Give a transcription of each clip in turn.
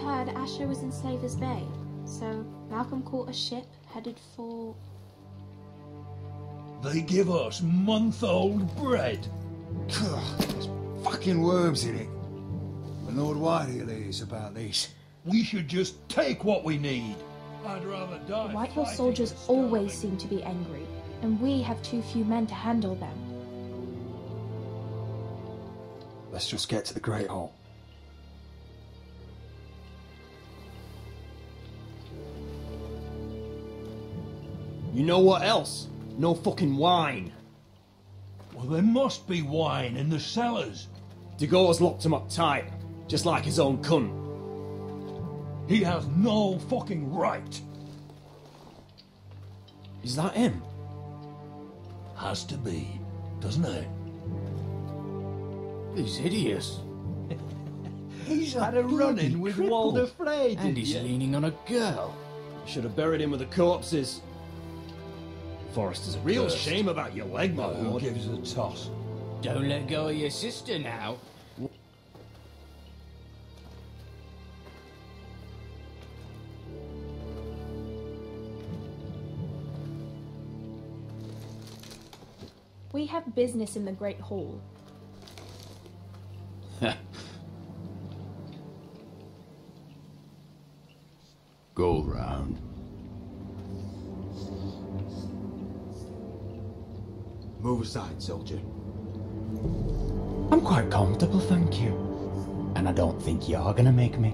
heard Asher was in Slaver's Bay, so Malcolm caught a ship headed for... They give us month-old bread. There's fucking worms in it. My Lord Whitehill is about this. We should just take what we need. I'd rather die. The Whitehill fighting soldiers than starving. always seem to be angry, and we have too few men to handle them. Let's just get to the Great Hall. You know what else? No fucking wine. Well, there must be wine in the cellars. Degore's locked him up tight, just like his own cunt. He has no fucking right. Is that him? Has to be, doesn't it? He's hideous. He's had a run-in with Walder Frey, And he's leaning on a girl. Should have buried him with the corpses. Forrester's a real shame about your leg, my Who lord. gives a toss? Don't let go of your sister now. We have business in the Great Hall. Go round. Move aside, soldier. I'm quite comfortable, thank you. And I don't think you're gonna make me.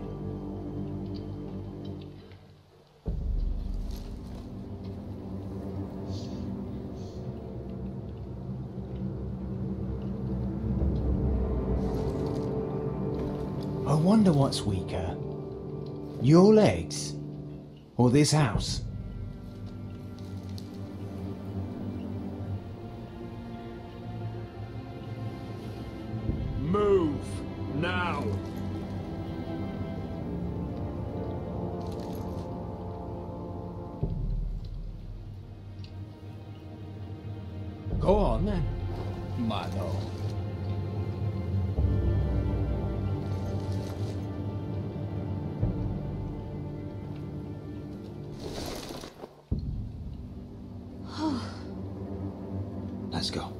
I wonder what's weaker. Your legs? Or this house? Move now. Go on then, my lord. Let's go.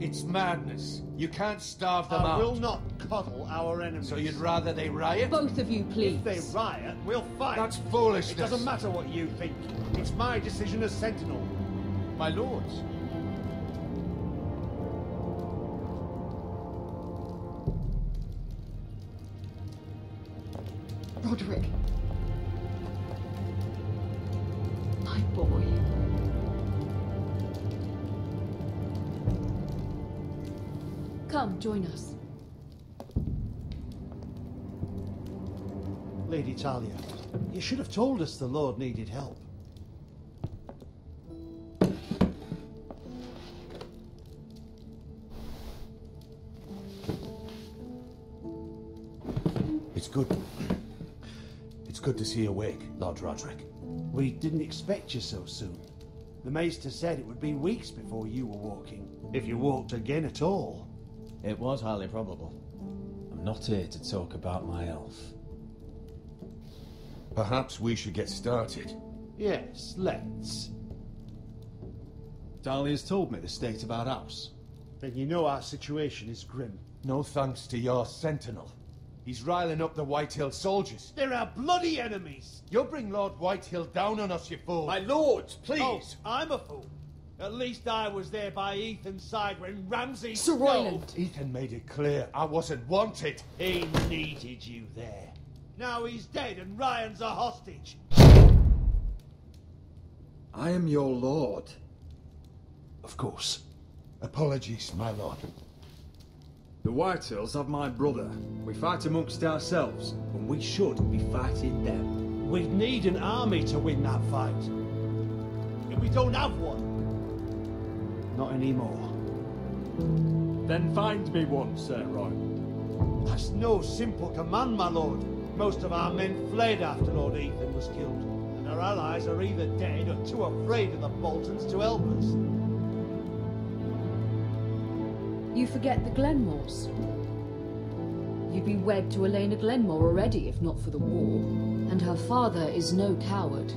It's madness. You can't starve them I out. will not coddle our enemies. So you'd rather they riot? Both of you, please. If they riot, we'll fight. That's foolishness. It doesn't matter what you think. It's my decision as Sentinel. My lords. Roderick. My boy. Come, join us. Lady Talia, you should have told us the Lord needed help. It's good. It's good to see you awake, Lord Roderick. We didn't expect you so soon. The Maester said it would be weeks before you were walking, if you walked again at all. It was highly probable. I'm not here to talk about my elf. Perhaps we should get started. Yes, let's. Dahlia's told me the state of our house. Then you know our situation is grim. No thanks to your sentinel. He's riling up the Whitehill soldiers. They're our bloody enemies! You'll bring Lord Whitehill down on us, you fool. My lords, please. Oh, I'm a fool. At least I was there by Ethan's side when Ramsay... Sir Royland. Ethan made it clear I wasn't wanted. He needed you there. Now he's dead and Ryan's a hostage. I am your lord. Of course. Apologies, my lord. The Whitehills have my brother. We fight amongst ourselves, and we should be fighting them. We need an army to win that fight. And we don't have one. Not anymore. Then find me one, Sir Roy. That's no simple command, my lord. Most of our men fled after Lord Ethan was killed, and our allies are either dead or too afraid of the Boltons to help us. You forget the Glenmores. You'd be wed to Elena Glenmore already if not for the war. And her father is no coward.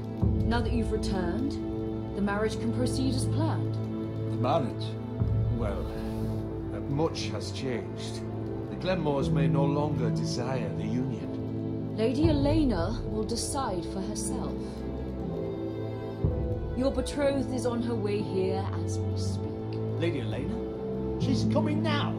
Now that you've returned, the marriage can proceed as planned. The marriage? Well, much has changed. The Glenmores may no longer desire the union. Lady Elena will decide for herself. Your betrothed is on her way here as we speak. Lady Elena? She's coming now.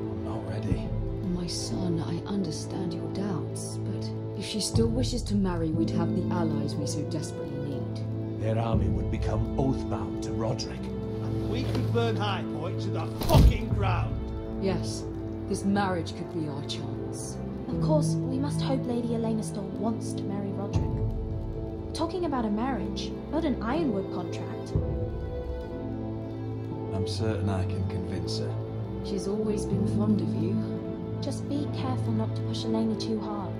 I'm not ready. My son, I understand your doubts, but if she still wishes to marry, we'd have the allies we so desperately need. Their army would become oath-bound to Roderick. And we could burn High Point to the fucking ground. Yes, this marriage could be our chance. Of course, we must hope Lady Elena still wants to marry Roderick. We're talking about a marriage, not an Ironwood contract. I'm certain I can convince her. She's always been fond of you. Just be careful not to push Elena too hard.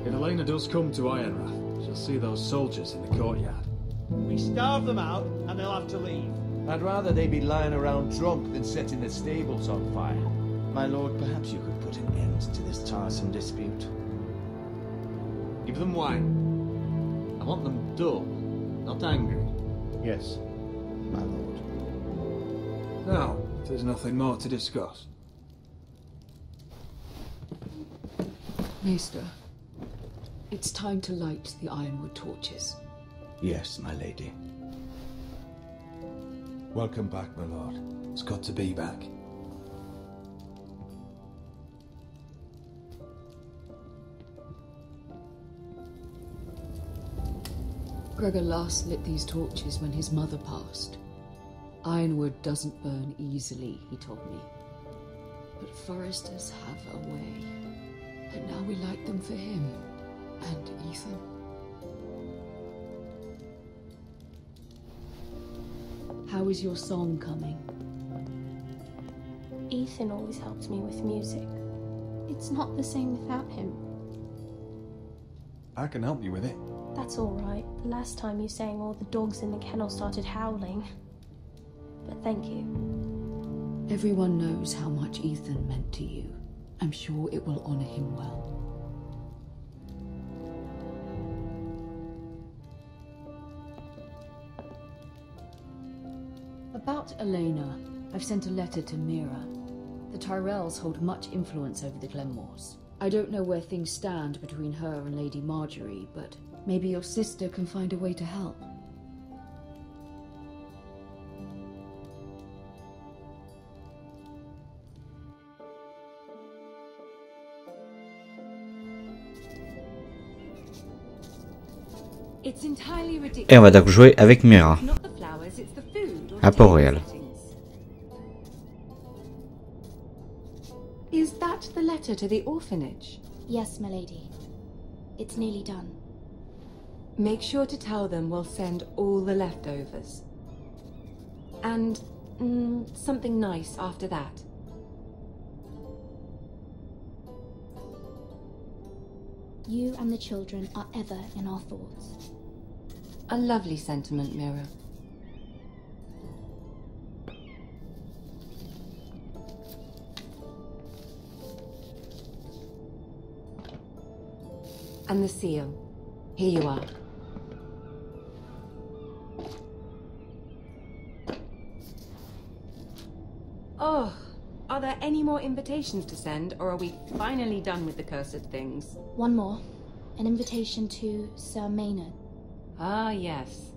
If Elena does come to Ironrath, she'll see those soldiers in the courtyard. We starve them out, and they'll have to leave. I'd rather they be lying around drunk than setting the stables on fire. My lord, perhaps you could put an end to this tiresome dispute. Give them wine. I want them dull, not angry. Yes, my lord. Now, if there's nothing more to discuss. Maester, it's time to light the Ironwood torches. Yes, my lady. Welcome back, my lord. It's good to be back. Gregor last lit these torches when his mother passed. Ironwood doesn't burn easily, he told me. But foresters have a way. And now we light them for him and Ethan. How is your song coming? Ethan always helps me with music. It's not the same without him. I can help you with it. That's all right. The last time you sang, all the dogs in the kennel started howling. But thank you. Everyone knows how much Ethan meant to you. I'm sure it will honor him well. About Elena, I've sent a letter to Mira. The Tyrells hold much influence over the Glenmores. I don't know where things stand between her and Lady Marjorie, but maybe your sister can find a way to help. It's entirely ridiculous. Et on va donc jouer avec Mira. Not the flowers, it's the food or À the Port-Royal. settings. Is that the letter to the orphanage? Yes, my lady. It's nearly done. Make sure to tell them we'll send all the leftovers. And something nice after that. You and the children are ever in our thoughts. A lovely sentiment, Mira. And the seal. Here you are. Oh, are there any more invitations to send, or are we finally done with the cursed things? One more. An invitation to Sir Maynard. Ah, yes.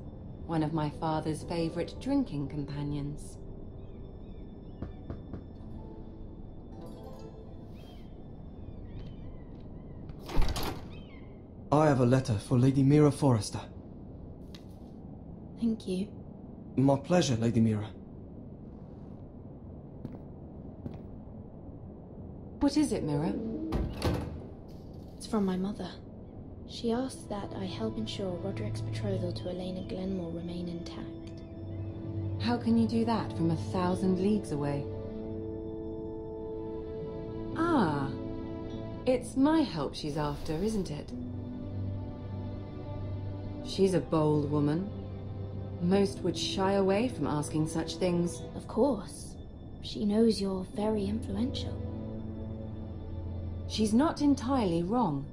One of my father's favorite drinking companions. I have a letter for Lady Mira Forrester. Thank you. My pleasure, Lady Mira. What is it, Mira? It's from my mother. She asked that I help ensure Roderick's betrothal to Elena Glenmore remain intact. How can you do that from 1,000 leagues away? Ah, it's my help she's after, isn't it? She's a bold woman. Most would shy away from asking such things. Of course. She knows you're very influential. She's not entirely wrong.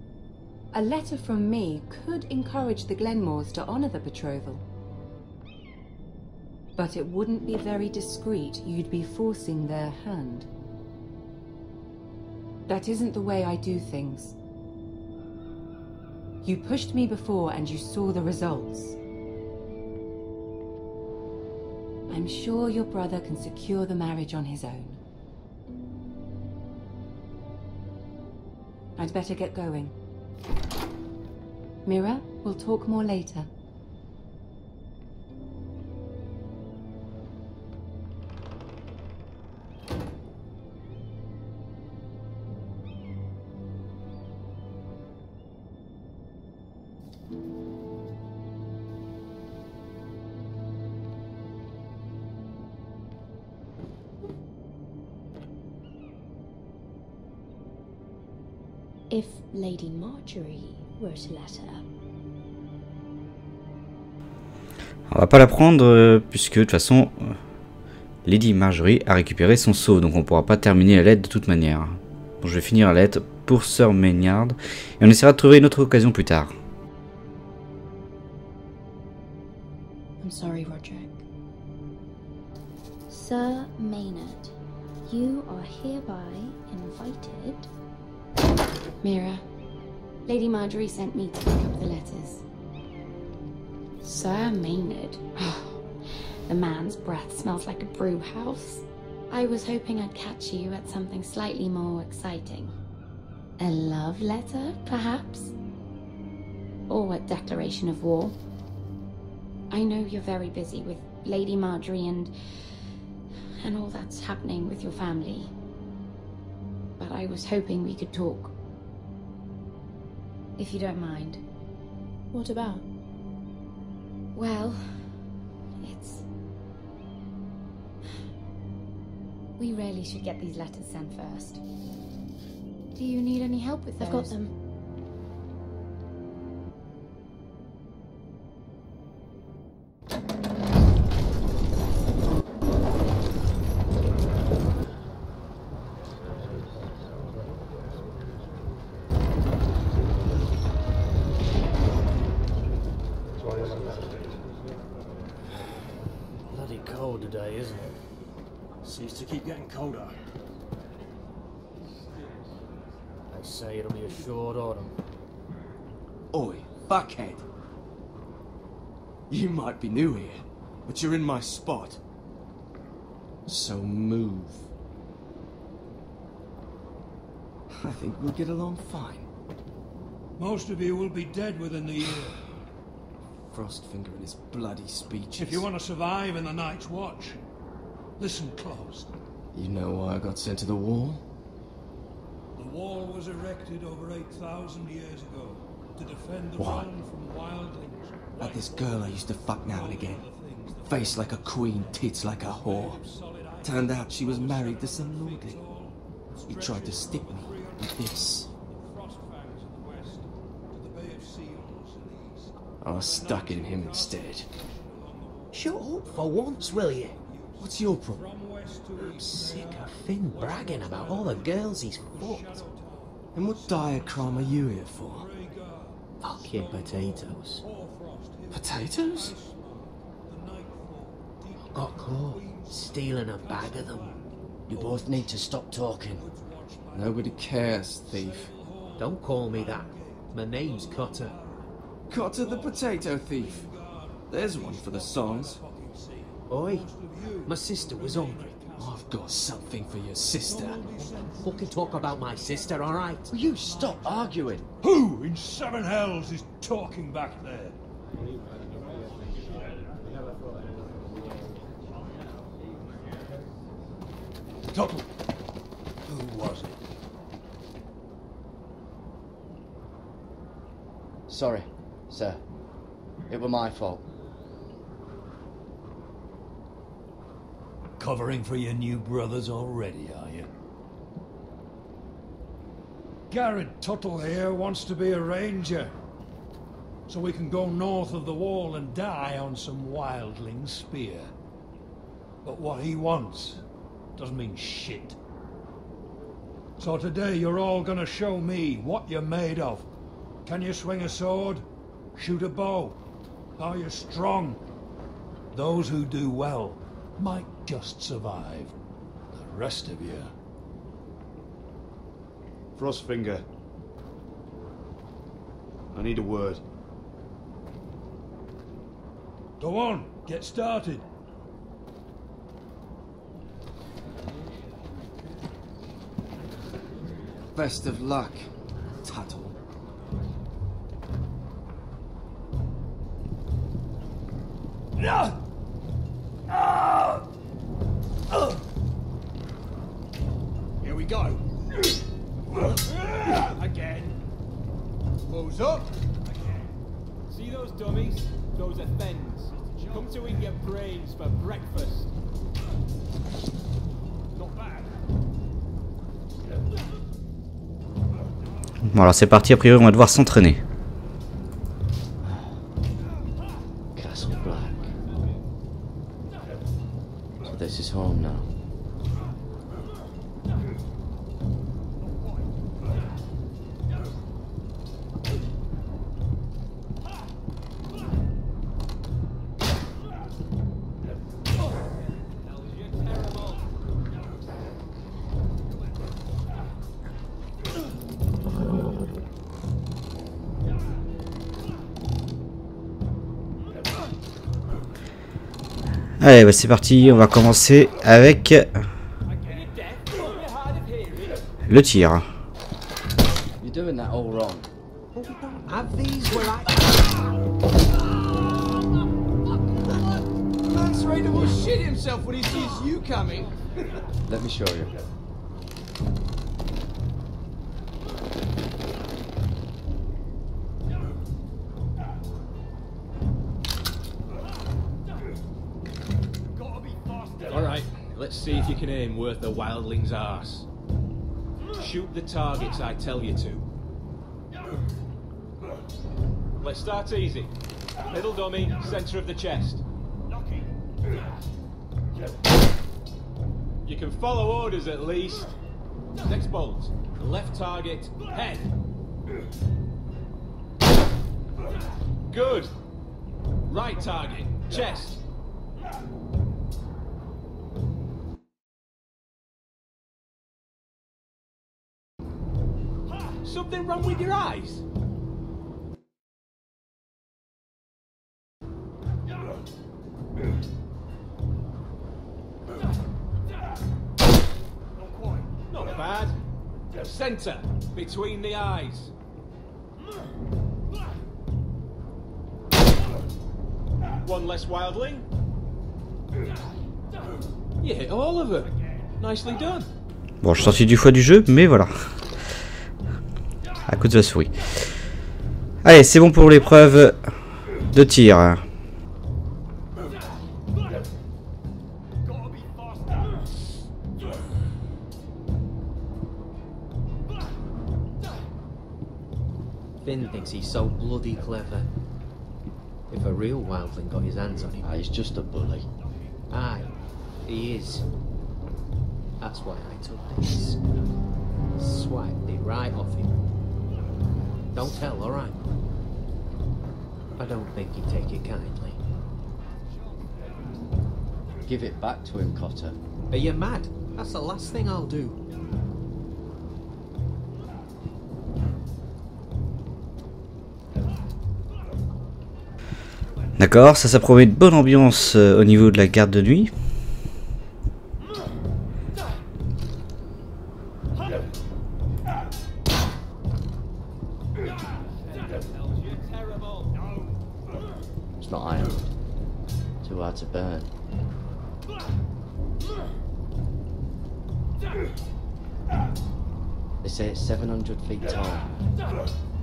A letter from me could encourage the Glenmores to honor the betrothal. But it wouldn't be very discreet. You'd be forcing their hand. That isn't the way I do things. You pushed me before and you saw the results. I'm sure your brother can secure the marriage on his own. I'd better get going. Mira, we'll talk more later. If Lady Marjorie wrote a letter. On va pas la prendre puisque de toute façon Lady Marjorie a récupéré son sceau, donc on pourra pas terminer la lettre de toute manière. Bon, je vais finir la lettre pour Sir Maynard et on essaiera de trouver une autre occasion plus tard. I'm sorry, Roderick. Sir Maynard, you are hereby invited. Mira, Lady Marjorie sent me to pick up the letters. Sir Maynard? The man's breath smells like a brew house. I was hoping I'd catch you at something slightly more exciting. A love letter, perhaps? Or a declaration of war? I know you're very busy with Lady Marjorie and all that's happening with your family. But I was hoping we could talk. If you don't mind. What about? Well, it's... We really should get these letters sent first. Do you need any help with those? I've got them. Bloody cold today, isn't it? Seems to keep getting colder. They say it'll be a short autumn. Oi, fuckhead. You might be new here, but you're in my spot. So move. I think we'll get along fine. Most of you will be dead within the year. Frostfinger and his bloody speeches. If you want to survive in the Night's Watch, listen close. You know why I got sent to the wall? The wall was erected over 8,000 years ago to defend the What? realm from wildlings. Like this girl I used to fuck now and again. Face like a queen, tits like a whore. Turned out she was married to some lordling. He tried to stick me with this. I stuck it in him instead. Shut up for once, will you? What's your problem? I'm sick of Finn bragging about all the girls he's fucked. And what dire crime are you here for? Fucking potatoes. Potatoes? I got caught stealing a bag of them. You both need to stop talking. Nobody cares, thief. Don't call me that. My name's Cutter. Cotter the potato thief. There's one for the songs. Oi, my sister was hungry. I've got something for your sister. Don't fucking talk about my sister, alright? Will you stop arguing? Who in seven hells is talking back there? Tuttle. Who was it? Sorry, sir. It were my fault. covering for your new brothers already, are you? Garrett Tuttle here wants to be a ranger, so we can go north of the wall and die on some wildling spear. But what he wants doesn't mean shit. So today you're all gonna show me what you're made of. Can you swing a sword? Shoot a bow? Are you strong? Those who do well might just survive. The rest of you... Frostfinger. I need a word. Go on, get started. Best of luck, Tuttle. Here we go. Again. Who's up? See those dummies? Those are thens. Come to eat your brains for breakfast. Not bad. Bon alors c'est parti, a priori on va devoir s'entraîner. Castle Black. So this is home now. Allez, bah c'est parti, on va commencer avec le tir. You're doing that all wrong. Have these where I... Lance Raider will shit himself when he sees you coming. Let me show you. Alright, let's see if you can aim worth the wildling's arse. Shoot the targets I tell you to. Let's start easy. Middle dummy, centre of the chest. You can follow orders at least. Next bolt. Left target, head. Good. Right target, chest. Something wrong with your eyes? Not bad. Centre, between the eyes. One less wildling. You hit all of them. Nicely done. Bon, je suis sorti du foie du jeu, mais voilà. À cause de la souris. Allez, c'est bon pour l'épreuve de tir. Finn thinks he's so bloody clever. If a real wildling got his hands on him... He's just a bully. Aye, he is. That's why I took this. Swiped it right off him. Don't tell, alright? I don't think he'd take it kindly. Give it back to him, Cotter. Are you mad? That's the last thing I'll do. D'accord, ça promet une bonne ambiance au niveau de la garde de nuit. It's not iron. Too hard to burn. They say it's 700 feet tall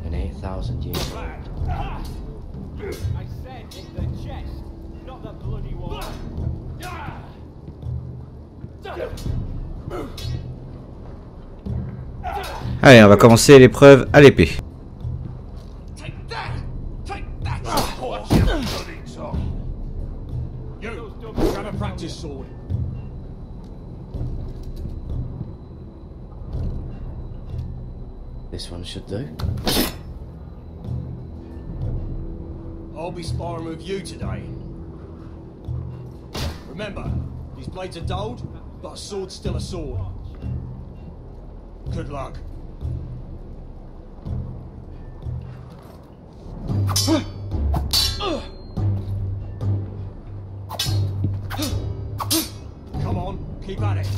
and 8,000 years old. I said hit the chest, not the bloody wall. Allez, on va commencer l'épreuve à l'épée. This one should do. I'll be sparring with you today. Remember, these blades are dulled, but a sword's still a sword. Good luck. Come on, keep at it.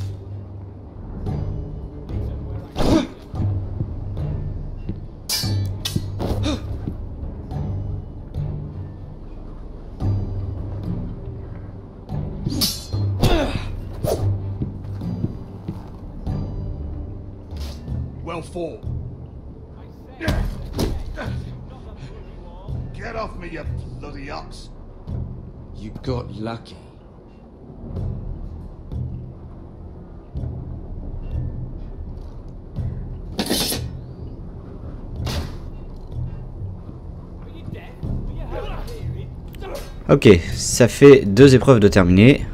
Well fought. Get off me, you bloody ox! You got lucky. Ok, ça fait 2 épreuves de terminer.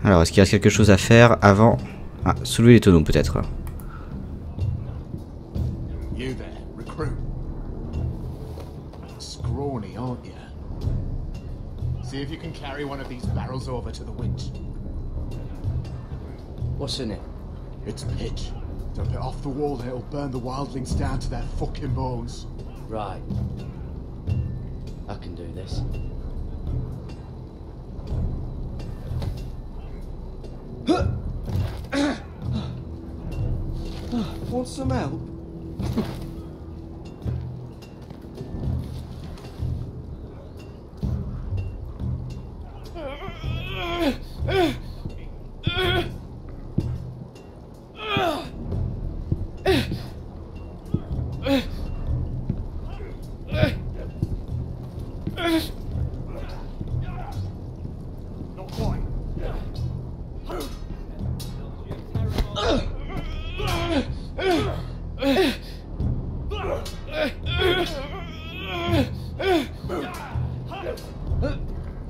Alors, est-ce qu'il reste quelque chose à faire avant... Ah, soulever les tonneaux peut-être. You there, recruit. Scrawny, aren't you? See if you can carry one of these barrels over to the winch. What's in it? It's pitch. Dump it off the wall and it'll burn the wildlings down to their fucking bones. Right. I can do this. Want some help? Not quite.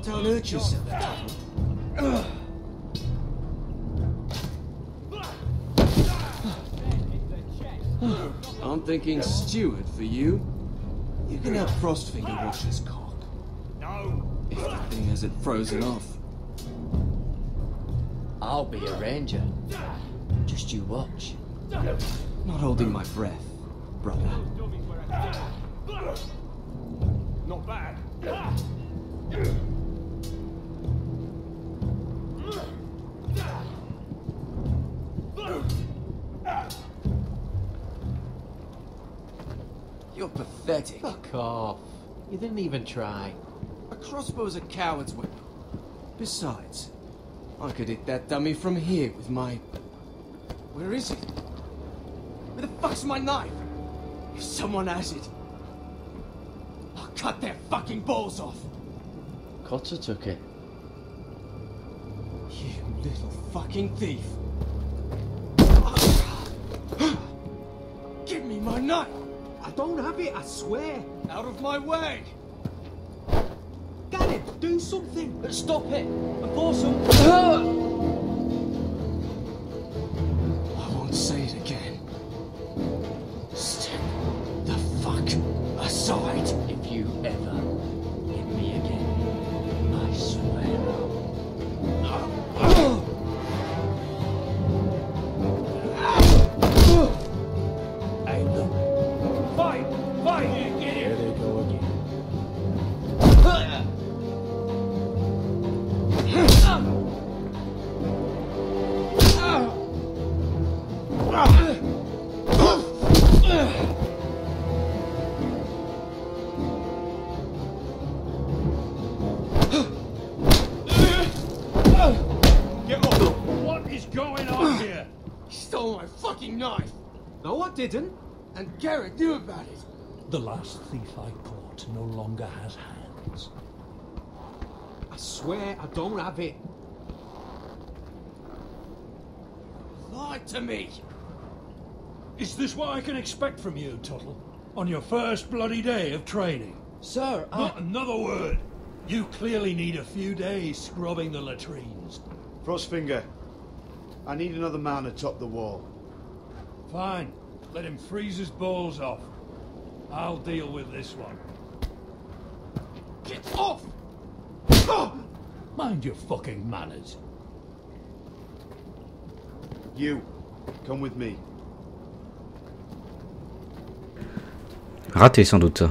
Don't hurt yourself. I'm thinking steward for you. You can help Frostfinger wash his cock. No. If the thing hasn't frozen off. I'll be a ranger. Just you watch. Not holding my breath, brother. Not bad. You're pathetic. Fuck off. You didn't even try. A crossbow's a coward's weapon. Besides, I could hit that dummy from here with my... Where is it? Where the fuck's my knife? If someone has it, I'll cut their fucking balls off. Cotter took it. You little fucking thief. Give me my knife. I don't have it, I swear. Out of my way. Get it, do something. Stop it. Before some... I won't say it again. Step the fuck aside. If you ever hit me again, I swear. Hey, look. Fight! Fight! Get here! There they go again. What is going on here? He stole my fucking knife. No, I didn't. And Garrett knew about it. The last thief I caught no longer has hands. I swear I don't have it. Lie to me! Is this what I can expect from you, Tuttle? On your first bloody day of training? Sir, Not another word! You clearly need a few days scrubbing the latrines. Frostfinger, I need another man atop the wall. Fine. Let him freeze his balls off. I'll deal with this one. Get off! Mind your fucking manners. You, come with me. Raté sans doute.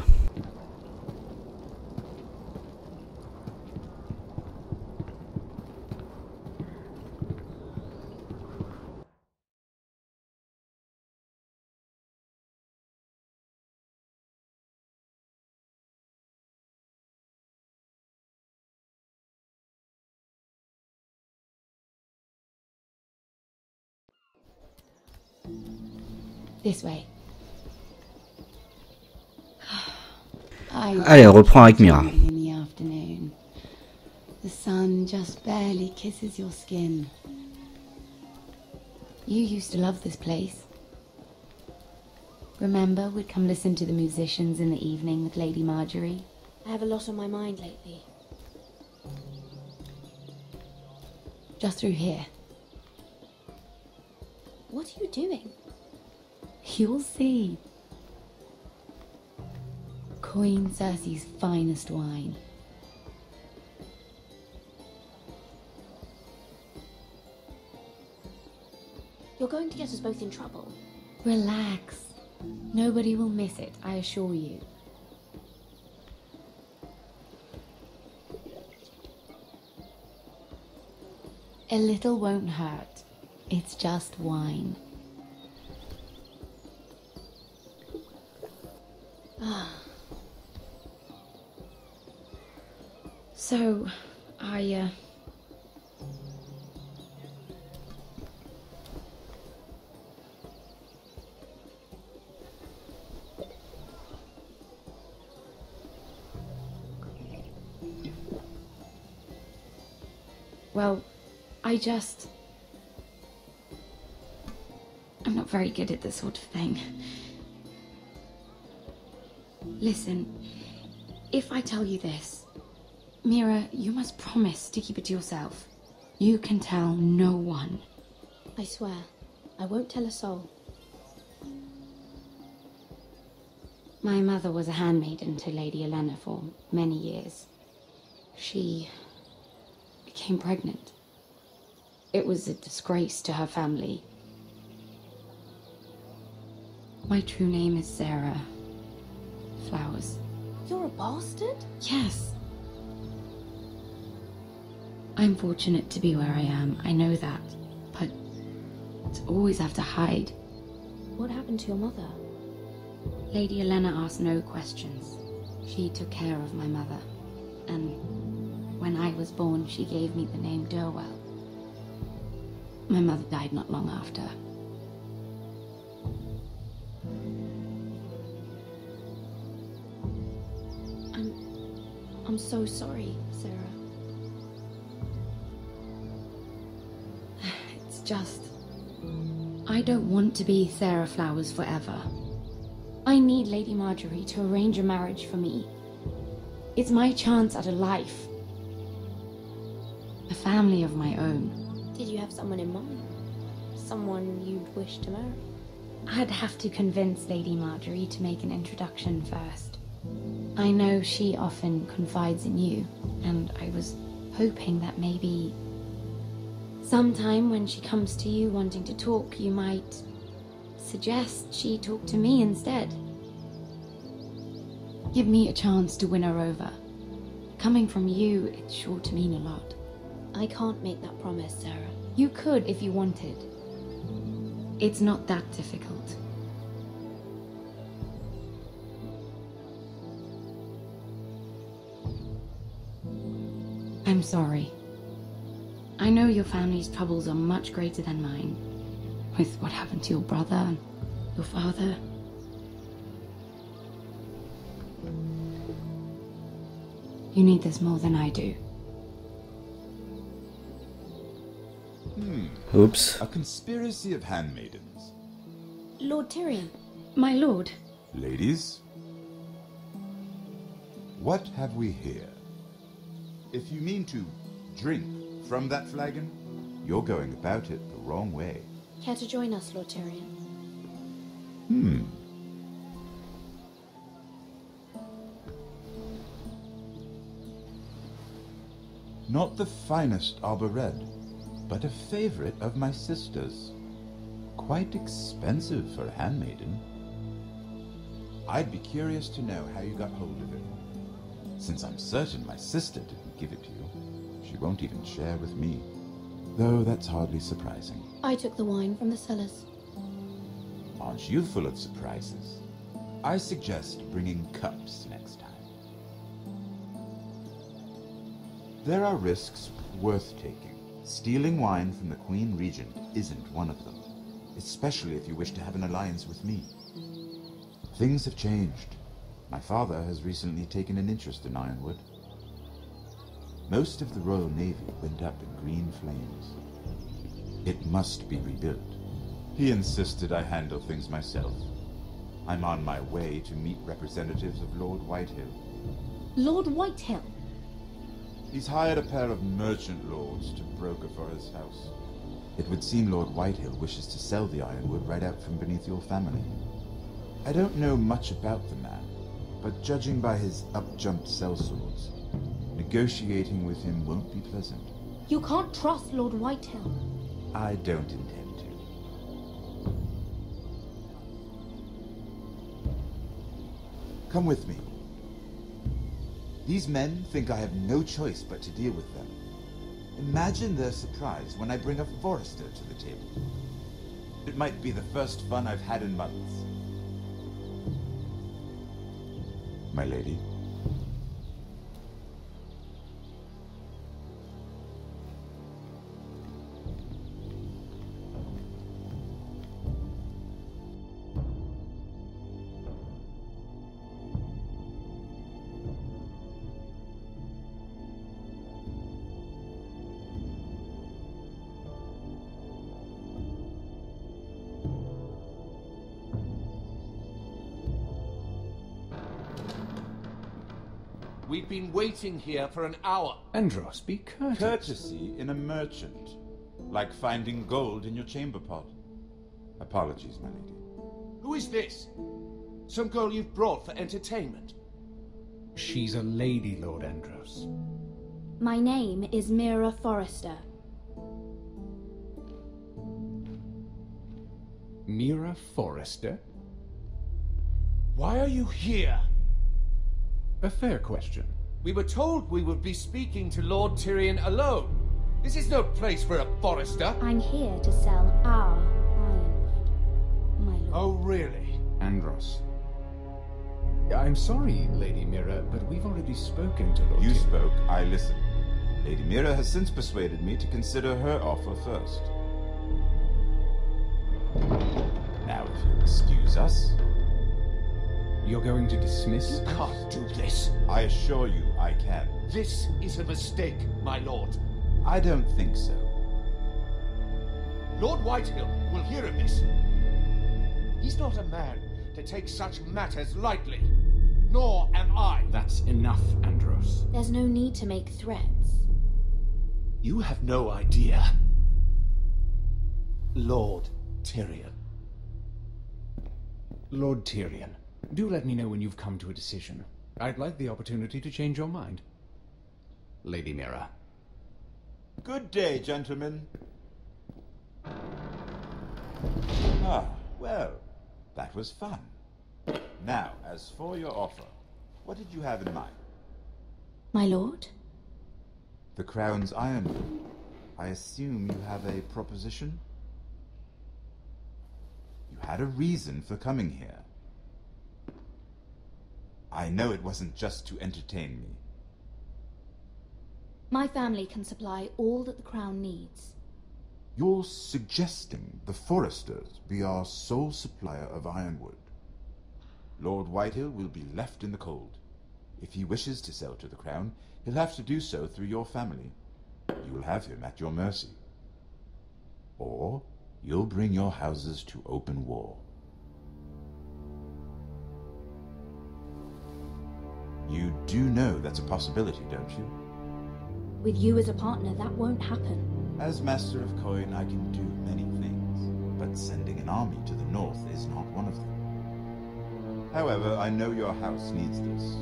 This way. Allez, on reprend avec Mira. In the afternoon. The sun just barely kisses your skin. You used to love this place. Remember, we'd come listen to the musicians in the evening with Lady Marjorie? I have a lot on my mind lately. Just through here. What are you doing? You'll see. Queen Cersei's finest wine. You're going to get us both in trouble. Relax. Nobody will miss it, I assure you. A little won't hurt. It's just wine. So, well, I'm not very good at this sort of thing. Listen, if I tell you this, Mira, you must promise to keep it to yourself. You can tell no one. I swear, I won't tell a soul. My mother was a handmaiden to Lady Olenna for many years. She became pregnant. It was a disgrace to her family. My true name is Sarah Flowers. You're a bastard? Yes. I'm fortunate to be where I am, I know that. But to always have to hide. What happened to your mother? Lady Olenna asked no questions. She took care of my mother. And when I was born, she gave me the name Durwell. My mother died not long after. I'm so sorry, Sarah. It's just... I don't want to be Sarah Flowers forever. I need Lady Marjorie to arrange a marriage for me. It's my chance at a life. A family of my own. Did you have someone in mind? Someone you'd wish to marry? I'd have to convince Lady Marjorie to make an introduction first. I know she often confides in you, and I was hoping that maybe sometime when she comes to you wanting to talk, you might suggest she talk to me instead. Give me a chance to win her over. Coming from you, it's sure to mean a lot. I can't make that promise, Sarah. You could if you wanted. It's not that difficult. I'm sorry. I know your family's troubles are much greater than mine. With what happened to your brother and your father. You need this more than I do. Oops. A conspiracy of handmaidens. Lord Tyrion. My lord. Ladies, what have we here? If you mean to drink from that flagon, you're going about it the wrong way. Care to join us, Lord Tyrion? Not the finest arbor red, but a favorite of my sister's. Quite expensive for a handmaiden. I'd be curious to know how you got hold of it. Since I'm certain my sister didn't give it to you, she won't even share with me. Though that's hardly surprising. I took the wine from the cellars. Aren't you full of surprises? I suggest bringing cups next time. There are risks worth taking. Stealing wine from the Queen Regent isn't one of them, especially if you wish to have an alliance with me. Things have changed. My father has recently taken an interest in Ironwood. Most of the Royal Navy went up in green flames. It must be rebuilt. He insisted I handle things myself. I'm on my way to meet representatives of Lord Whitehill. Lord Whitehill? He's hired a pair of merchant lords to broker for his house. It would seem Lord Whitehill wishes to sell the Ironwood right out from beneath your family. I don't know much about the man, but judging by his up-jumped sellswords, negotiating with him won't be pleasant. You can't trust Lord Whitehill. I don't intend to. Come with me. These men think I have no choice but to deal with them. Imagine their surprise when I bring a Forester to the table. It might be the first fun I've had in months. My lady. We've been waiting here for an hour. Andros, be courteous. Courtesy in a merchant. Like finding gold in your chamber pot. Apologies, my lady. Who is this? Some girl you've brought for entertainment? She's a lady, Lord Andros. My name is Mira Forrester. Mira Forrester? Why are you here? A fair question. We were told we would be speaking to Lord Tyrion alone. This is no place for a Forrester. I'm here to sell our Ironwood, my lord. Oh, really? Andros. I'm sorry, Lady Mira, but we've already spoken to Lord You Tyrion. spoke, I listened. Lady Mira has since persuaded me to consider her offer first. Now, if you'll excuse us... You're going to dismiss? You can't do this. I assure you I can. This is a mistake, my lord. I don't think so. Lord Whitehill will hear of this. He's not a man to take such matters lightly. Nor am I. That's enough, Andros. There's no need to make threats. You have no idea. Lord Tyrion. Lord Tyrion, do let me know when you've come to a decision. I'd like the opportunity to change your mind. Lady Mira. Good day, gentlemen. Ah, well, that was fun. Now, as for your offer, what did you have in mind? My lord? The Crown's Ironwood. I assume you have a proposition? You had a reason for coming here. I know it wasn't just to entertain me. My family can supply all that the Crown needs. You're suggesting the Foresters be our sole supplier of Ironwood. Lord Whitehill will be left in the cold. If he wishes to sell to the Crown, he'll have to do so through your family. You will have him at your mercy. or you'll bring your houses to open war. You do know that's a possibility, don't you? With you as a partner, that won't happen. As Master of Coin, I can do many things, but sending an army to the north is not one of them. However, I know your house needs this.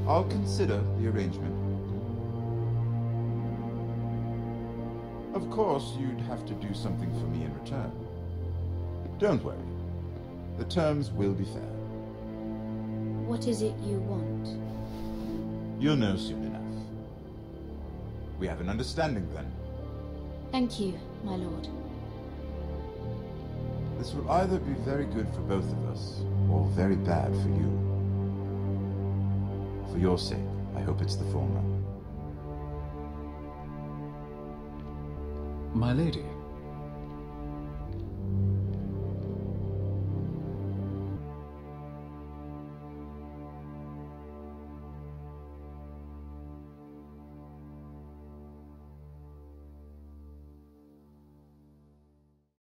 I'll consider the arrangement. Of course, you'd have to do something for me in return. Don't worry. The terms will be fair. What is it you want? You'll know soon enough. We have an understanding then. Thank you, my lord. This will either be very good for both of us, or very bad for you. For your sake, I hope it's the former. My lady,